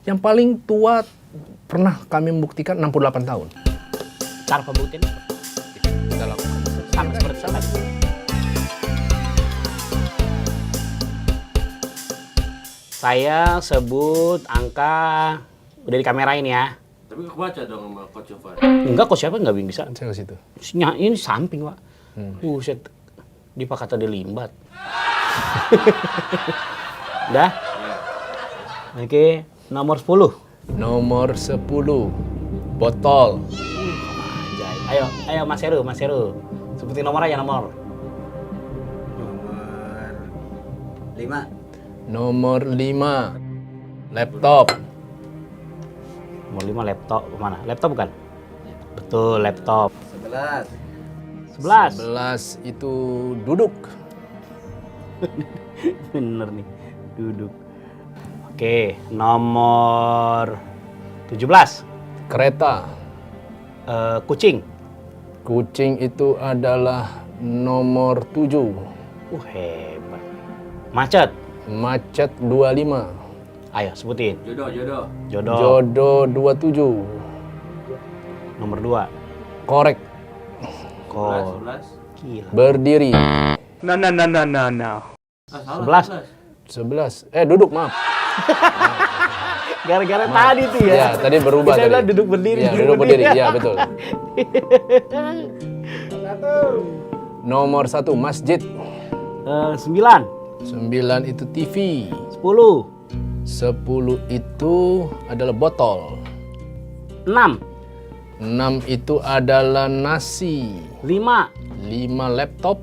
Yang paling tua pernah kami membuktikan 68 tahun. Cara pembuktiannya Kita lakukan. sama seperti tadi. Saya sebut angka udah dikamerain ya. Tapi kebaca dong sama Coach Jovan. Enggak, kok siapa nggak bisa. Saya ke situ. Ini samping, Pak. Buset. Di Pak kata dilimbat. Udah? Oke, nomor 10. Nomor 10. Botol. Anjay. Ayo Mas Heru. Sebutin nomor aja nomor. Nomor 5. Nomor 5. Laptop. Nomor 5 laptop mana? Laptop bukan? Betul, laptop. 11. 11. 11 itu duduk. Bener nih, duduk. Oke, nomor 17. Kereta. Kucing. Kucing itu adalah nomor 7. Hebat. Macet. Macet 25. Ayo sebutin. Jodoh. Jodoh. Jodoh 27. Nomor 2. Korek. 11. Gila. Berdiri. No. Ah, salah. 11. Duduk, maaf. Gara-gara tadi tuh ya. Ya, tadi berubah Saya tadi. bilang duduk berdiri. Ya, duduk berdiri. Ya, betul. Nomor 1, masjid. 9. 9 itu TV. 10. 10 itu adalah botol. 6. 6 itu adalah nasi. 5. 5 laptop.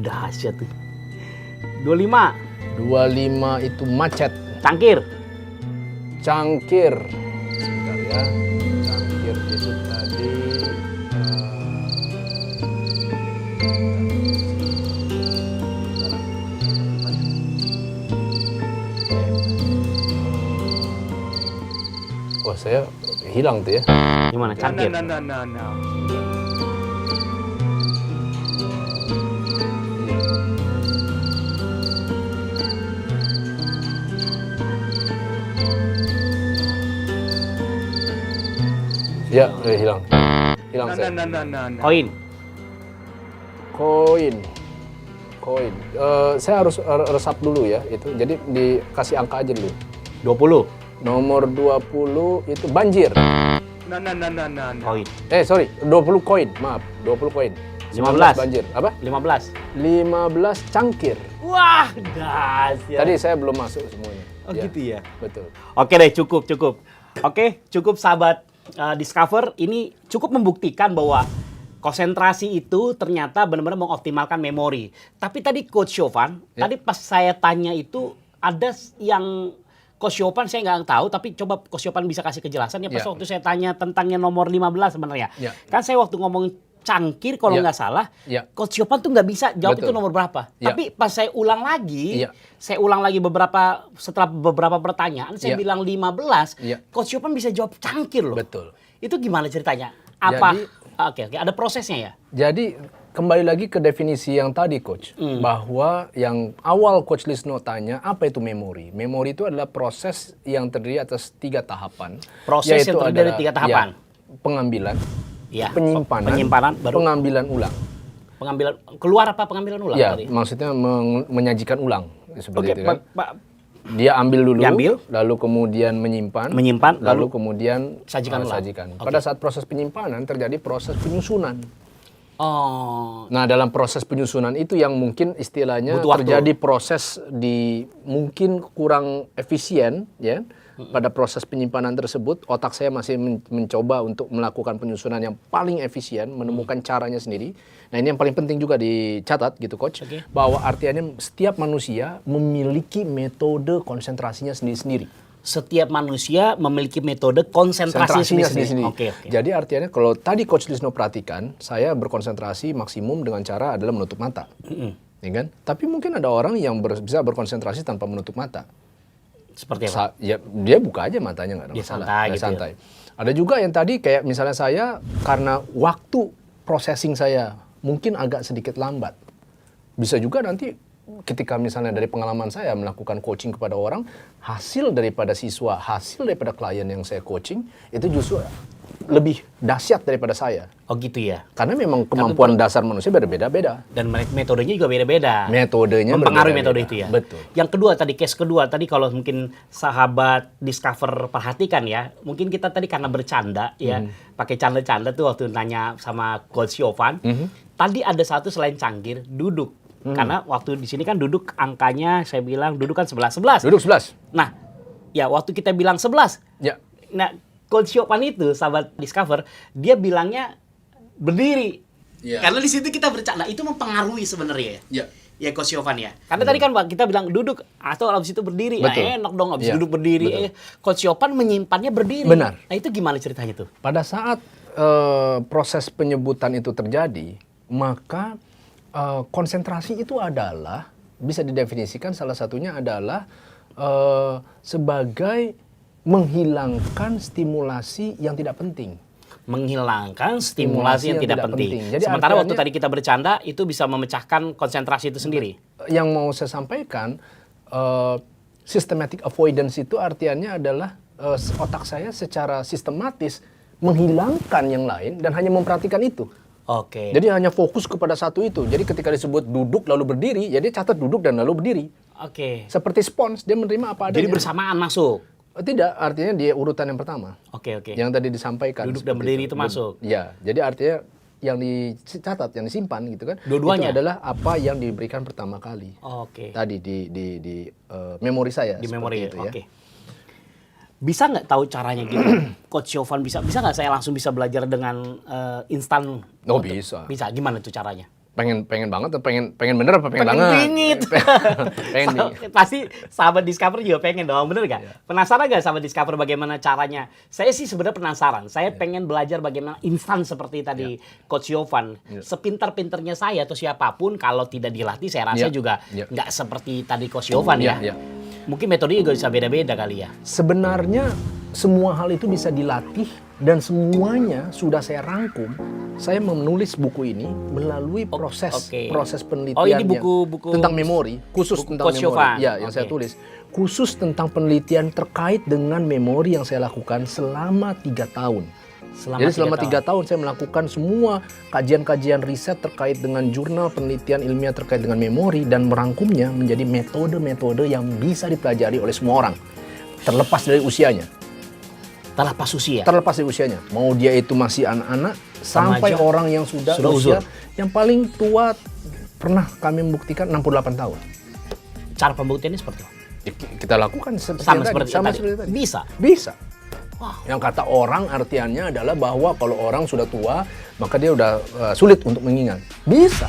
Dahsyat tuh. 25. 25 itu macet. Cangkir. Cangkir. Sebentar ya. Cangkir itu tadi. Wah, saya hilang tuh ya. Gimana? Cangkir. No. Ya, hilang. Hilang saya. No. Koin. Koin. Saya harus resap dulu ya itu. Jadi dikasih angka aja dulu. 20. Nomor 20 itu banjir. No. Koin. Sorry, 20 koin. Maaf, 20 koin. 15. banjir. Apa? 15. 15 cangkir. Wah, dahsyat. Tadi saya belum masuk semuanya. Oh, gitu ya? Betul. Oke deh, cukup. Oke, cukup sahabat Discover. Ini cukup membuktikan bahwa konsentrasi itu ternyata benar-benar mengoptimalkan memori. Tapi tadi Coach Jovan, Ya. tadi pas saya tanya itu ada yang Coach Jovan saya nggak tahu, tapi coba Coach Jovan bisa kasih kejelasan ya pas Ya. waktu saya tanya tentang yang nomor 15 sebenarnya. Ya. Kan saya waktu ngomong cangkir kalau Ya. nggak salah, Ya. Coach Jovan tuh nggak bisa jawab Betul. itu nomor berapa. Ya. Tapi pas saya ulang lagi, Ya. setelah beberapa pertanyaan saya Ya. bilang 15, Ya. Coach Jovan bisa jawab cangkir loh. Betul. Itu gimana ceritanya? Apa? Jadi- Oke, ada prosesnya ya? Jadi kembali lagi ke definisi yang tadi Coach, bahwa yang awal Coach Lisno tanya apa itu memori. Memori itu adalah proses yang terdiri atas 3 tahapan. Proses yang yaitu terdiri dari adalah, 3 tahapan. Pengambilan, Ya. penyimpanan, baru pengambilan ulang. pengambilan keluar apa pengambilan ulang Ya, tadi? maksudnya menyajikan ulang seperti Oke, itu kan. Pak, Dia ambil dulu, Diambil. lalu kemudian menyimpan, Menyimpan, lalu lalu kemudian sajikan ulang. sajikan. Oke. Pada saat proses penyimpanan terjadi proses penyusunan. oh, Nah, dalam proses penyusunan itu yang mungkin istilahnya Butuh waktu. terjadi proses di mungkin kurang efisien ya. Pada proses penyimpanan tersebut, otak saya masih mencoba untuk melakukan penyusunan yang paling efisien, menemukan caranya sendiri. Nah, ini yang paling penting juga dicatat gitu Coach, Oke. bahwa artinya setiap manusia memiliki metode konsentrasinya sendiri-sendiri. setiap manusia memiliki metode konsentrasi sendiri-sendiri. Oke. Jadi artinya kalau tadi Coach Lisno perhatikan, saya berkonsentrasi maksimum dengan cara adalah menutup mata. Ya kan? Tapi mungkin ada orang yang bisa berkonsentrasi tanpa menutup mata. Seperti apa? Ya, dia buka aja matanya, nggak ada Dia masalah. santai Dia gitu ya. santai. Ada juga yang tadi kayak misalnya saya karena waktu processing saya mungkin agak sedikit lambat. Bisa juga nanti ketika misalnya dari pengalaman saya melakukan coaching kepada orang, hasil daripada siswa, hasil daripada klien yang saya coaching itu justru lebih dahsyat daripada saya. Oh gitu ya. Karena memang kemampuan dasar manusia berbeda-beda. Dan metodenya juga beda-beda. Metodenya mempengaruhi berbeda-beda. metode itu ya. Betul. Yang kedua tadi, case kedua tadi kalau mungkin sahabat Discover perhatikan ya, mungkin kita tadi karena bercanda ya, pakai canda-canda tuh waktu nanya sama Coach Yovan. Tadi ada satu selain cangkir, duduk. Karena waktu di sini kan duduk angkanya saya bilang duduk kan 11. Duduk 11. Nah, ya waktu kita bilang 11. Ya. Nah, Coach Yovan itu sahabat Discover, dia bilangnya berdiri. Iya. Karena di situ kita bercanda, itu mempengaruhi sebenarnya ya. Ya. Ya Coach Yovan ya. Karena tadi kan Pak kita bilang duduk atau abis itu berdiri. Betul. Nah, enak dong abis Iya, duduk berdiri. betul. Coach Yovan menyimpannya berdiri. Benar. Nah, itu gimana ceritanya tuh? Pada saat proses penyebutan itu terjadi, maka konsentrasi itu adalah bisa didefinisikan salah satunya adalah sebagai menghilangkan stimulasi yang tidak penting. Menghilangkan stimulasi yang tidak penting. Jadi sementara waktu artinya- tadi kita bercanda itu bisa memecahkan konsentrasi itu sendiri. Yang mau saya sampaikan, systematic avoidance itu artinya adalah otak saya secara sistematis menghilangkan yang lain dan hanya memperhatikan itu. Oke. Jadi hanya fokus kepada satu itu. Jadi ketika disebut duduk lalu berdiri, jadi catat duduk dan lalu berdiri. Oke. Seperti spons, dia menerima apa adanya. Jadi bersamaan masuk. Tidak, artinya dia urutan yang pertama. Oke. Yang tadi disampaikan. Duduk dan seperti berdiri itu masuk. Ya, jadi artinya yang dicatat, yang disimpan gitu kan. Dua-duanya? Itu adalah apa yang diberikan pertama kali. Oke. Tadi di memori saya. Di seperti memori itu ya. Oke. Bisa nggak tahu caranya gitu? Coach Yovan bisa nggak saya langsung bisa belajar dengan instan? Oh, bisa. Bisa. Gimana tuh caranya? Pengen banget, pengen bener apa pengen Pengen banget? bingit. pengen bingit. Pasti sahabat Discover juga pengen dong, bener nggak? Penasaran nggak sahabat Discover bagaimana caranya? Saya sih sebenarnya penasaran. Saya pengen belajar bagaimana instan seperti tadi Coach Yovan. Sepintar-pintarnya saya atau siapapun kalau tidak dilatih, saya rasa juga nggak seperti tadi Coach Yovan ya. Mungkin metodenya juga bisa beda-beda kali ya. Sebenarnya semua hal itu bisa dilatih dan semuanya sudah saya rangkum. Saya menulis buku ini melalui proses penelitian Oh, ini buku tentang memori, khusus buku tentang Coach memori. Yovan. Ya, yang saya tulis. Khusus tentang penelitian terkait dengan memori yang saya lakukan selama 3 tahun. Jadi selama 3 tahun saya melakukan semua kajian-kajian riset terkait dengan jurnal penelitian ilmiah terkait dengan memori dan merangkumnya menjadi metode-metode yang bisa dipelajari oleh semua orang. Terlepas dari usianya. Terlepas usia. Terlepas dari usianya. Mau dia itu masih anak-anak sampai Remaja. orang yang sudah uzur. usia yang paling tua pernah kami membuktikan 68 tahun. Cara pembuktiannya seperti apa? Ya, kita lakukan Sama seperti tadi. tadi. Bisa. Bisa. Wow. Yang kata orang artiannya adalah bahwa kalau orang sudah tua, maka dia udah sulit untuk mengingat. Bisa.